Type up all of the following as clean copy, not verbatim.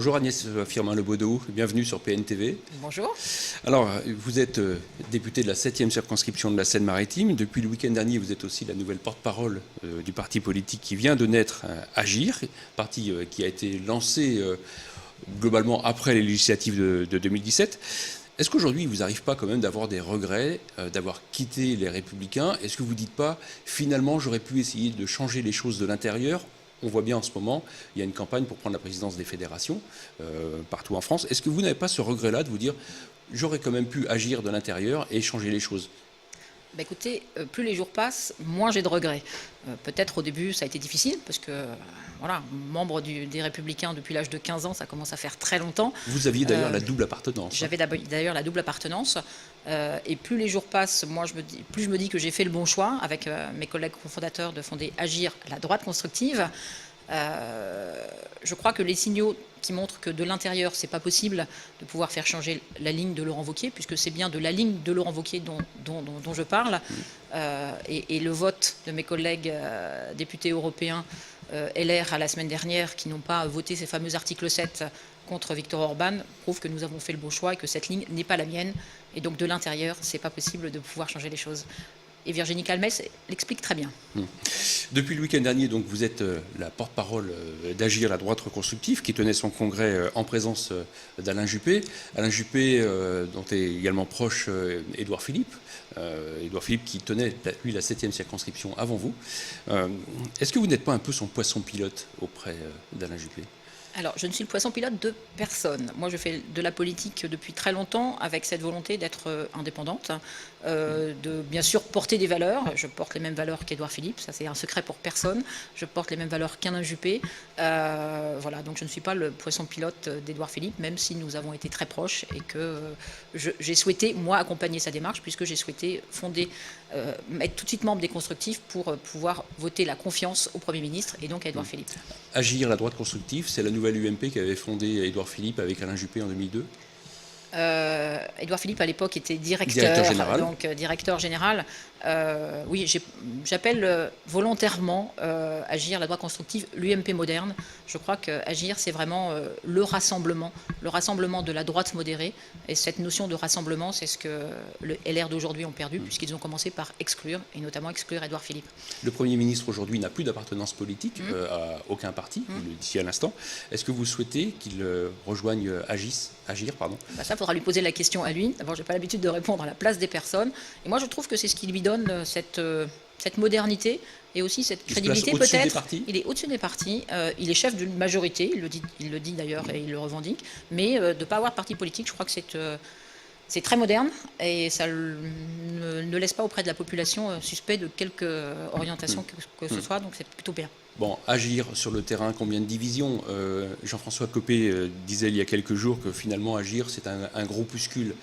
Bonjour Agnès Firmin-Lebaudot, bienvenue sur PNTV. Bonjour. Alors, vous êtes députée de la 7e circonscription de la Seine-Maritime. Depuis le week-end dernier, vous êtes aussi la nouvelle porte-parole du parti politique qui vient de naître, Agir, parti qui a été lancé globalement après les législatives de 2017. Est-ce qu'aujourd'hui, il ne vous arrive pas quand même d'avoir des regrets, d'avoir quitté les Républicains? Est-ce que vous ne dites pas, finalement, j'aurais pu essayer de changer les choses de l'intérieur? On voit bien en ce moment, il y a une campagne pour prendre la présidence des fédérations partout en France. Est-ce que vous n'avez pas ce regret-là de vous dire, j'aurais quand même pu agir de l'intérieur et changer les choses? Écoutez, plus les jours passent, moins j'ai de regrets. Peut-être au début, ça a été difficile, parce que, voilà, membre des Républicains depuis l'âge de 15 ans, ça commence à faire très longtemps. Vous aviez d'ailleurs la double appartenance. J'avais d'ailleurs la double appartenance. Et plus les jours passent, plus je me dis que j'ai fait le bon choix, avec mes collègues cofondateurs, de fonder Agir, la droite constructive. Je crois que les signaux qui montrent que de l'intérieur, c'est pas possible de pouvoir faire changer la ligne de Laurent Wauquiez, puisque c'est bien de la ligne de Laurent Wauquiez dont je parle. Et le vote de mes collègues députés européens LR à la semaine dernière, qui n'ont pas voté ces fameux articles 7 contre Viktor Orban, prouve que nous avons fait le bon choix et que cette ligne n'est pas la mienne. Et donc de l'intérieur, c'est pas possible de pouvoir changer les choses. Et Virginie Calmès l'explique très bien. Depuis le week-end dernier, donc, vous êtes la porte-parole d'Agir, la droite reconstructive, qui tenait son congrès en présence d'Alain Juppé. Alain Juppé, dont est également proche Édouard Philippe. Édouard Philippe qui tenait, lui, la 7e circonscription avant vous. Est-ce que vous n'êtes pas un peu son poisson pilote auprès d'Alain Juppé ? Alors, je ne suis le poisson pilote de personne. Moi, je fais de la politique depuis très longtemps avec cette volonté d'être indépendante, de bien sûr porter des valeurs. Je porte les mêmes valeurs qu'Édouard Philippe, ça c'est un secret pour personne. Je porte les mêmes valeurs qu'Alain Juppé. Voilà, donc je ne suis pas le poisson pilote d'Édouard Philippe, même si nous avons été très proches et que j'ai souhaité, moi, accompagner sa démarche, puisque j'ai souhaité fonder, être tout de suite membre des Constructifs pour pouvoir voter la confiance au Premier ministre et donc à Édouard Philippe. Agir, la droite constructive, c'est la nouvelle UMP qu'avait fondée Édouard Philippe avec Alain Juppé en 2002. Édouard Philippe, à l'époque, était directeur général. Donc, directeur général. Oui, j'appelle volontairement Agir, la droite constructive, l'UMP moderne. Je crois qu'Agir, c'est vraiment le rassemblement de la droite modérée. Et cette notion de rassemblement, c'est ce que le LR d'aujourd'hui ont perdu, puisqu'ils ont commencé par exclure, et notamment exclure Édouard Philippe. Le Premier ministre, aujourd'hui, n'a plus d'appartenance politique à aucun parti, vous le disiez à l'instant. Est-ce que vous souhaitez qu'il rejoigne Agir, pardon. Ça, il faudra lui poser la question à lui. D'abord, je n'ai pas l'habitude de répondre à la place des personnes. Et moi, je trouve que c'est ce qui lui donne cette modernité et aussi cette crédibilité, peut-être. Il est au-dessus des partis. Il est chef d'une majorité, il le dit d'ailleurs et il le revendique. Mais de ne pas avoir de parti politique, je crois que c'est très moderne et ça ne laisse pas auprès de la population suspect de quelque orientation que ce soit. Donc, c'est plutôt bien. Bon, Agir sur le terrain, combien de divisions? Jean-François Copé disait il y a quelques jours que finalement Agir, c'est un groupuscule.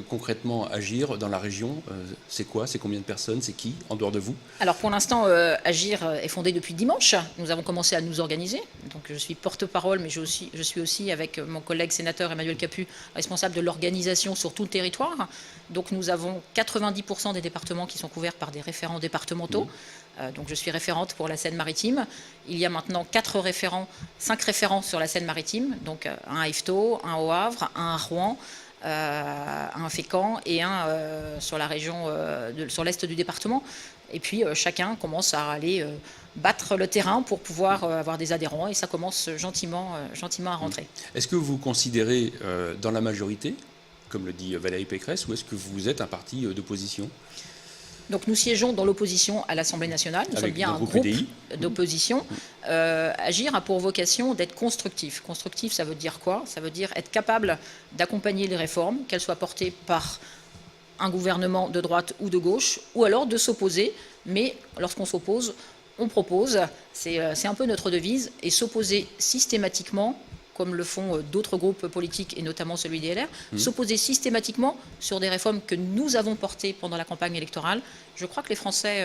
Concrètement, Agir dans la région, c'est quoi? C'est combien de personnes? C'est qui, en dehors de vous? Alors pour l'instant, Agir est fondé depuis dimanche. Nous avons commencé à nous organiser. Donc je suis porte-parole, mais je suis aussi avec mon collègue sénateur Emmanuel Capus, responsable de l'organisation sur tout le territoire. Donc nous avons 90% des départements qui sont couverts par des référents départementaux. Donc je suis référente pour la Seine-Maritime. Il y a maintenant 5 référents sur la Seine-Maritime, donc un à Yvetot, un au Havre, un à Rouen, un à Fécamp et un sur la région, sur l'est du département. Et puis chacun commence à aller battre le terrain pour pouvoir avoir des adhérents et ça commence gentiment à rentrer. Est-ce que vous considérez dans la majorité, comme le dit Valérie Pécresse, ou est-ce que vous êtes un parti d'opposition ? Donc nous siégeons dans l'opposition à l'Assemblée nationale, nous sommes bien un groupe d'opposition. Agir a pour vocation d'être constructif. Constructif, ça veut dire quoi? Ça veut dire être capable d'accompagner les réformes, qu'elles soient portées par un gouvernement de droite ou de gauche, ou alors de s'opposer. Mais lorsqu'on s'oppose, on propose, c'est un peu notre devise, et s'opposer systématiquement, comme le font d'autres groupes politiques, et notamment celui des LR, s'opposer systématiquement sur des réformes que nous avons portées pendant la campagne électorale. Je crois que les Français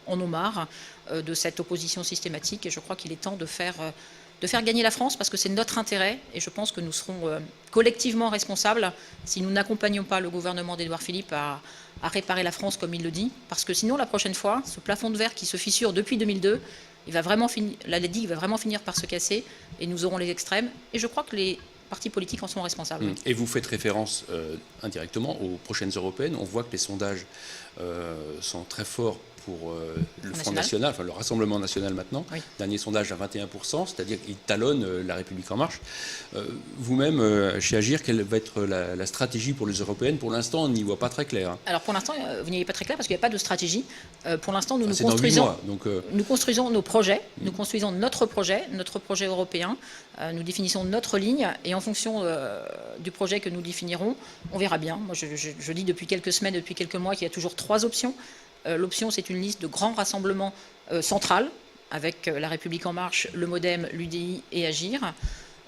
en ont marre de cette opposition systématique, et je crois qu'il est temps de faire gagner la France, parce que c'est notre intérêt, et je pense que nous serons collectivement responsables si nous n'accompagnons pas le gouvernement d'Édouard Philippe à réparer la France comme il le dit, parce que sinon, la prochaine fois, ce plafond de verre qui se fissure depuis 2002, la digue va vraiment finir par se casser et nous aurons les extrêmes. Et je crois que les partis politiques en sont responsables. Et vous faites référence indirectement aux prochaines européennes. On voit que les sondages sont très forts pour le Front National, enfin le Rassemblement National maintenant. Oui. Dernier sondage à 21%, c'est-à-dire qu'il talonne la République En Marche. Vous-même, chez Agir, quelle va être la stratégie pour les européennes? Pour l'instant, on n'y voit pas très clair. Alors pour l'instant, vous n'y voyez pas très clair parce qu'il n'y a pas de stratégie. Pour l'instant, nous construisons nos projets, nous construisons notre projet européen, nous définissons notre ligne et en fonction du projet que nous définirons, on verra bien. Moi, je dis depuis quelques semaines, depuis quelques mois qu'il y a toujours 3 options. L'option, c'est une liste de grands rassemblements central, avec La République En Marche, le MoDem, l'UDI et Agir.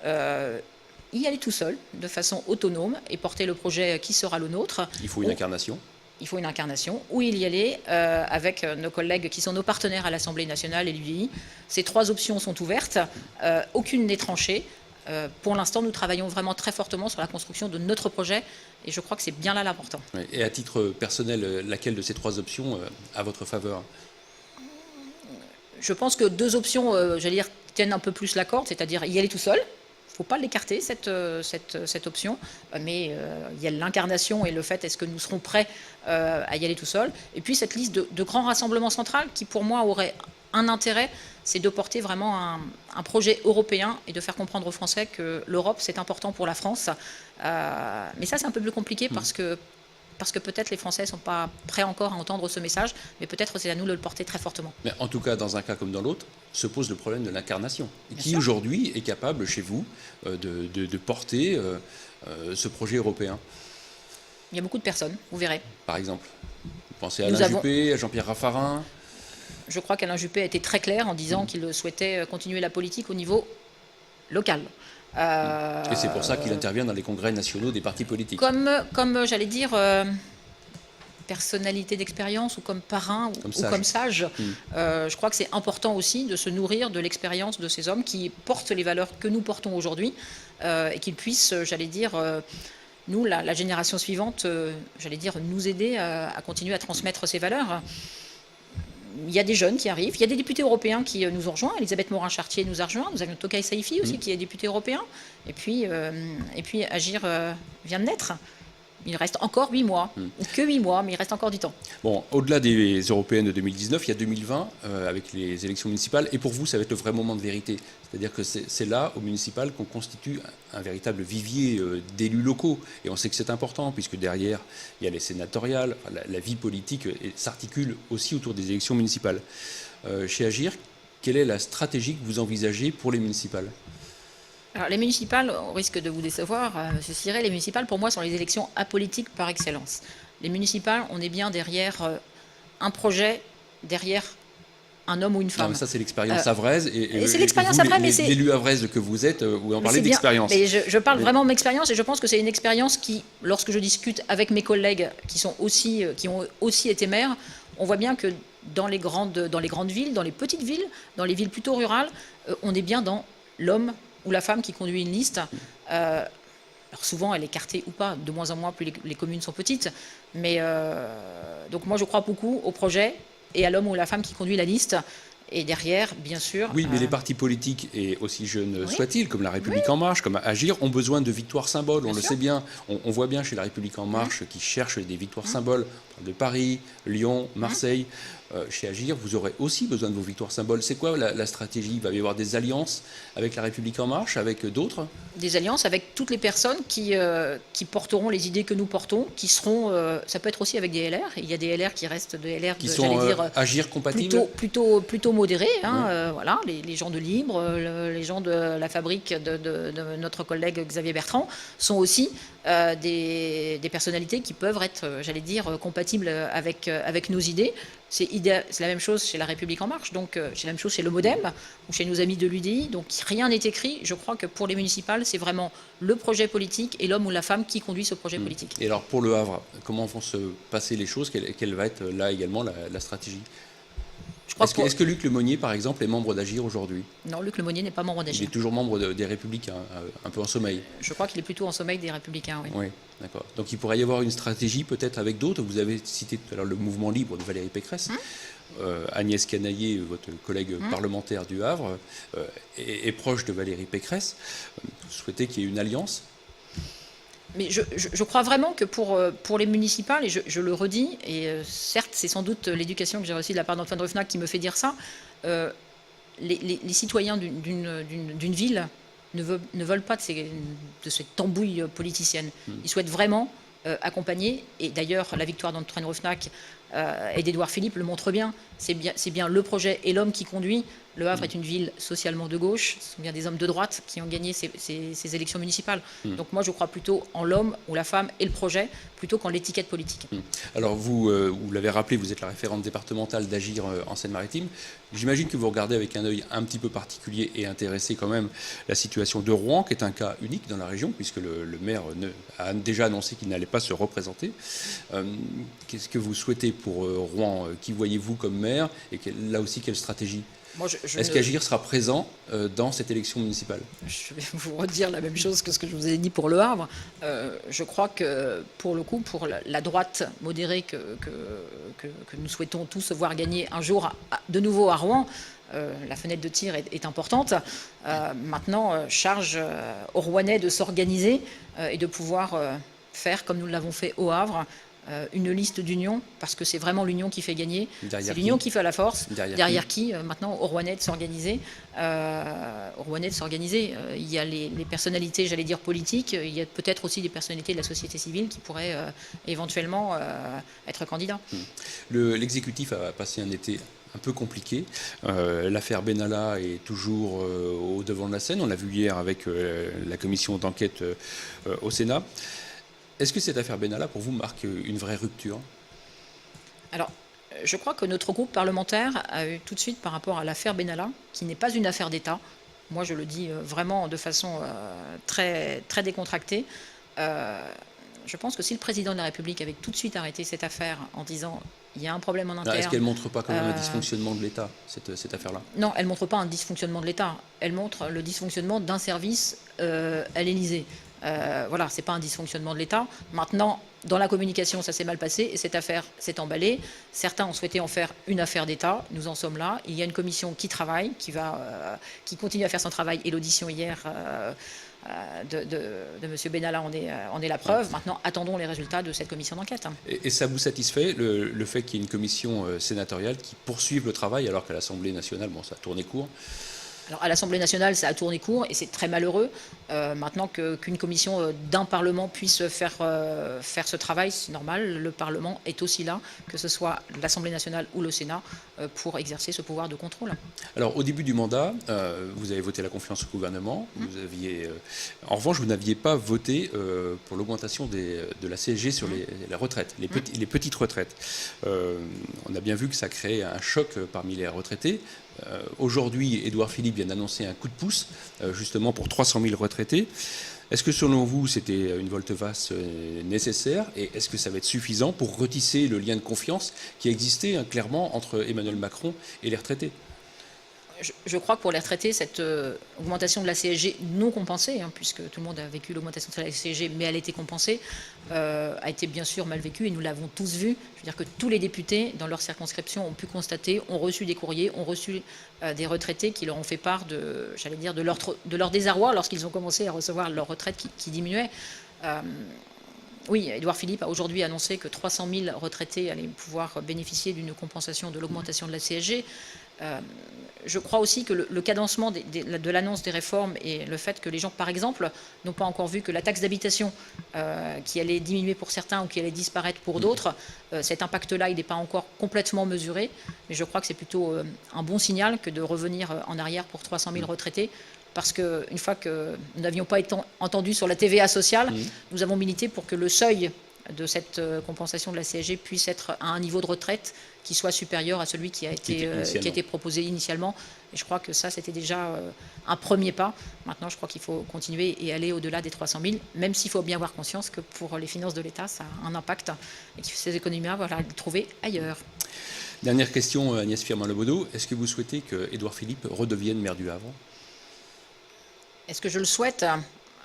Y aller tout seul, de façon autonome, et porter le projet qui sera le nôtre. Il faut une incarnation. Il faut une incarnation, ou il y aller avec nos collègues qui sont nos partenaires à l'Assemblée nationale et l'UDI. Ces 3 options sont ouvertes, aucune n'est tranchée. Pour l'instant, nous travaillons vraiment très fortement sur la construction de notre projet et je crois que c'est bien là l'important. Et à titre personnel, laquelle de ces 3 options a votre faveur? Je pense que 2 options, j'allais dire, tiennent un peu plus la corde, c'est-à-dire y aller tout seul. Il ne faut pas l'écarter, cette option, mais il y a l'incarnation et le fait, est-ce que nous serons prêts à y aller tout seul? Et puis cette liste de grands rassemblements centraux qui, pour moi, aurait un intérêt, c'est de porter vraiment un projet européen et de faire comprendre aux Français que l'Europe, c'est important pour la France. Mais ça, c'est un peu plus compliqué parce que peut-être les Français ne sont pas prêts encore à entendre ce message, mais peut-être c'est à nous de le porter très fortement. Mais en tout cas, dans un cas comme dans l'autre, se pose le problème de l'incarnation. Qui aujourd'hui est capable, chez vous, de porter ce projet européen? Il y a beaucoup de personnes, vous verrez. Par exemple, vous pensez à Alain Juppé, à Jean-Pierre Raffarin? Je crois qu'Alain Juppé a été très clair en disant qu'il souhaitait continuer la politique au niveau local. Et c'est pour ça qu'il intervient dans les congrès nationaux des partis politiques. Comme j'allais dire, personnalité d'expérience ou comme parrain ou comme sage. Je crois que c'est important aussi de se nourrir de l'expérience de ces hommes qui portent les valeurs que nous portons aujourd'hui et qu'ils puissent, j'allais dire, nous, la génération suivante, j'allais dire, nous aider à continuer à transmettre ces valeurs. Il y a des jeunes qui arrivent, il y a des députés européens qui nous ont rejoints. Elisabeth Morin-Chartier nous a rejoints, nous avions Tokay Saifi aussi qui est député européen. Et puis Agir vient de naître. Il reste encore 8 mois, ou que 8 mois, mais il reste encore du temps. Bon, au-delà des européennes de 2019, il y a 2020 avec les élections municipales. Et pour vous, ça va être le vrai moment de vérité. C'est-à-dire que c'est là, au municipal, qu'on constitue un véritable vivier d'élus locaux. Et on sait que c'est important, puisque derrière, il y a les sénatoriales, la vie politique s'articule aussi autour des élections municipales. Chez Agir, quelle est la stratégie que vous envisagez pour les municipales ? Alors, les municipales, au risque de vous décevoir, les municipales, pour moi, sont les élections apolitiques par excellence. Les municipales, on est bien derrière un projet, derrière un homme ou une femme. Non, mais ça, c'est l'expérience havraise. Et c'est l'expérience havraise, mais c'est... L'élu havraise que vous êtes, vous en parlez d'expérience. Mais je parle vraiment de m'expérience et je pense que c'est une expérience qui, lorsque je discute avec mes collègues qui ont aussi été maires, on voit bien que dans les grandes villes, dans les petites villes, dans les villes plutôt rurales, on est bien dans l'homme ou la femme qui conduit une liste. Alors souvent, elle est écartée ou pas, de moins en moins, plus les communes sont petites. Mais donc moi, je crois beaucoup au projet et à l'homme ou la femme qui conduit la liste. Et derrière, bien sûr... Oui, mais les partis politiques, et aussi jeunes soient-ils, comme La République En Marche, comme Agir, ont besoin de victoires symboles. On le sait bien. On voit bien chez La République En Marche qui cherche des victoires symboles. On parle de Paris, Lyon, Marseille. Chez Agir, vous aurez aussi besoin de vos victoires symboles. C'est quoi la stratégie? Il va y avoir des alliances avec La République En Marche, avec d'autres? Des alliances avec toutes les personnes qui porteront les idées que nous portons, qui seront... ça peut être aussi avec des LR. Il y a des LR qui restent des LR... Qui sont Agir compatibles? Plutôt modérés. Voilà, les gens de Libre, les gens de la fabrique de notre collègue Xavier Bertrand sont aussi des personnalités qui peuvent être, j'allais dire, compatibles avec nos idées. C'est la même chose chez La République En Marche, donc c'est la même chose chez le MoDem ou chez nos amis de l'UDI. Donc rien n'est écrit. Je crois que pour les municipales, c'est vraiment le projet politique et l'homme ou la femme qui conduit ce projet politique. Et alors pour Le Havre, comment vont se passer les choses? Quelle va être là également la stratégie? Est-ce que Luc Lemonnier, par exemple, est membre d'Agir aujourd'hui? Non, Luc Lemonnier n'est pas membre d'Agir. Il est toujours membre des Républicains, un peu en sommeil. Je crois qu'il est plutôt en sommeil des Républicains, oui. Oui, d'accord. Donc il pourrait y avoir une stratégie peut-être avec d'autres. Vous avez cité tout à l'heure le mouvement libre de Valérie Pécresse. Agnès Canayer, votre collègue parlementaire du Havre, est proche de Valérie Pécresse. Vous souhaitez qu'il y ait une alliance ? Mais je crois vraiment que pour les municipales, et je le redis, et certes c'est sans doute l'éducation que j'ai reçue de la part d'Antoine Rufenacht qui me fait dire ça, les citoyens d'une ville ne veulent pas de cette tambouille politicienne. Ils souhaitent vraiment accompagner, et d'ailleurs la victoire d'Antoine Rufenacht et d'Édouard Philippe le montre bien. C'est bien le projet et l'homme qui conduit. Le Havre est une ville socialement de gauche. Ce sont bien des hommes de droite qui ont gagné ces élections municipales. Donc moi, je crois plutôt en l'homme ou la femme et le projet, plutôt qu'en l'étiquette politique. Alors vous l'avez rappelé, vous êtes la référente départementale d'Agir en Seine-Maritime. J'imagine que vous regardez avec un œil un petit peu particulier et intéressé quand même la situation de Rouen, qui est un cas unique dans la région, puisque le maire a déjà annoncé qu'il n'allait pas se représenter. Qu'est-ce que vous souhaitez pour Rouen? Qui voyez-vous comme maire? Et là aussi, quelle stratégie? Est-ce qu'Agir sera présent dans cette élection municipale? Je vais vous redire la même chose que ce que je vous ai dit pour Le Havre. Je crois que pour le coup, pour la droite modérée que nous souhaitons tous voir gagner un jour de nouveau à Rouen, la fenêtre de tir est importante. Maintenant, charge aux Rouennais de s'organiser et de pouvoir faire comme nous l'avons fait au Havre, une liste d'union, parce que c'est vraiment l'union qui fait gagner, c'est l'union qui fait la force, derrière qui maintenant aux Rouennais de s'organiser. Il y a les personnalités, j'allais dire politiques, il y a peut-être aussi des personnalités de la société civile qui pourraient éventuellement être candidats. L'exécutif a passé un été un peu compliqué. L'affaire Benalla est toujours au devant de la scène, on l'a vu hier avec la commission d'enquête au Sénat. Est-ce que cette affaire Benalla, pour vous, marque une vraie rupture? Alors, je crois que notre groupe parlementaire a eu tout de suite par rapport à l'affaire Benalla, qui n'est pas une affaire d'État, moi je le dis vraiment de façon très, très décontractée, je pense que si le président de la République avait tout de suite arrêté cette affaire en disant il y a un problème en interne... Est-ce qu'elle ne montre pas quand même un dysfonctionnement de l'État, cette affaire-là? Non, elle ne montre pas un dysfonctionnement de l'État, elle montre le dysfonctionnement d'un service à l'Élysée. Voilà, c'est pas un dysfonctionnement de l'État. Maintenant, dans la communication, ça s'est mal passé et cette affaire s'est emballée. Certains ont souhaité en faire une affaire d'État. Nous en sommes là. Il y a une commission qui travaille, qui continue à faire son travail. Et l'audition hier de M. Benalla en est la preuve. Maintenant, attendons les résultats de cette commission d'enquête. Et ça vous satisfait, le fait qu'il y ait une commission sénatoriale qui poursuive le travail alors qu'à l'Assemblée nationale, bon, ça a tourné court? Alors, à l'Assemblée nationale, ça a tourné court et c'est très malheureux. Maintenant qu'une commission d'un Parlement puisse faire ce travail, c'est normal. Le Parlement est aussi là, que ce soit l'Assemblée nationale ou le Sénat, pour exercer ce pouvoir de contrôle. Alors, au début du mandat, vous avez voté la confiance au gouvernement. En revanche, vous n'aviez pas voté pour l'augmentation de la CSG sur les retraites, les petites retraites. On a bien vu que ça créait un choc parmi les retraités. Aujourd'hui, Édouard Philippe vient d'annoncer un coup de pouce, justement pour 300 000 retraités. Est-ce que selon vous, c'était une volte-face nécessaire? Et est-ce que ça va être suffisant pour retisser le lien de confiance qui existait clairement entre Emmanuel Macron et les retraités? Je crois que pour les retraités, cette augmentation de la CSG non compensée, puisque tout le monde a vécu l'augmentation de la CSG, mais elle a été compensée, a été bien sûr mal vécue et nous l'avons tous vu. Je veux dire que tous les députés, dans leur circonscription, ont pu constater, ont reçu des courriers, ont reçu des retraités qui leur ont fait part de leur désarroi lorsqu'ils ont commencé à recevoir leur retraite qui diminuait. Oui, Édouard Philippe a aujourd'hui annoncé que 300 000 retraités allaient pouvoir bénéficier d'une compensation de l'augmentation de la CSG. Je crois aussi que le cadencement de l'annonce des réformes et le fait que les gens, par exemple, n'ont pas encore vu que la taxe d'habitation qui allait diminuer pour certains ou qui allait disparaître pour d'autres, cet impact-là, il n'est pas encore complètement mesuré. Mais je crois que c'est plutôt un bon signal que de revenir en arrière pour 300 000 retraités. Parce qu'une fois que nous n'avions pas été entendus sur la TVA sociale, nous avons milité pour que le seuil de cette compensation de la CSG puisse être à un niveau de retraite qui soit supérieur à celui qui a été proposé initialement. Et je crois que ça, c'était déjà un premier pas. Maintenant, je crois qu'il faut continuer et aller au-delà des 300 000, même s'il faut bien avoir conscience que pour les finances de l'État, ça a un impact et que ces économies-là, voilà, les trouver ailleurs. Dernière question, Agnès Firmin-Lebaudot. Est-ce que vous souhaitez que Édouard Philippe redevienne maire du Havre? Est-ce que je le souhaite?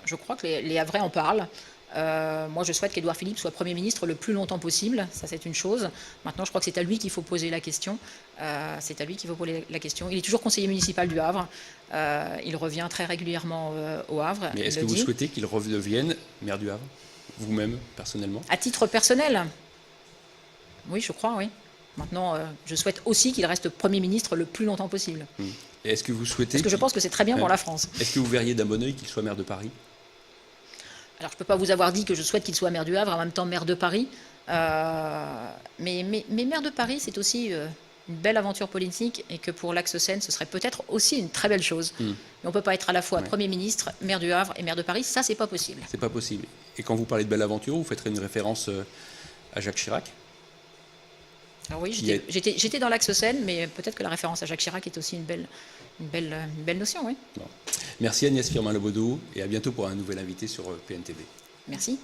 Je crois que les Havrais en parlent. Moi, je souhaite qu'Édouard Philippe soit Premier ministre le plus longtemps possible. Ça, c'est une chose. Maintenant, je crois que c'est à lui qu'il faut poser la question. Il est toujours conseiller municipal du Havre. Il revient très régulièrement au Havre. Mais est-ce que vous souhaitez qu'il redevienne maire du Havre, vous-même, personnellement? À titre personnel, oui, je crois, oui. Maintenant, je souhaite aussi qu'il reste Premier ministre le plus longtemps possible. Et est-ce que vous souhaitez... Parce que je pense que c'est très bien pour la France. Est-ce que vous verriez d'un bon oeil qu'il soit maire de Paris? Alors, je ne peux pas vous avoir dit que je souhaite qu'il soit maire du Havre, en même temps maire de Paris. Mais maire de Paris, c'est aussi une belle aventure politique, et que pour l'Axe Seine, ce serait peut-être aussi une très belle chose. Mais on ne peut pas être à la fois Premier ministre, maire du Havre et maire de Paris. Ça, c'est pas possible. C'est pas possible. Et quand vous parlez de belle aventure, vous faites une référence à Jacques Chirac? Alors oui, j'étais dans l'Axe Seine, mais peut-être que la référence à Jacques Chirac est aussi une belle notion, oui. Bon. Merci Agnès Firmin-Lebaudot, et à bientôt pour un nouvel invité sur PNTV. Merci.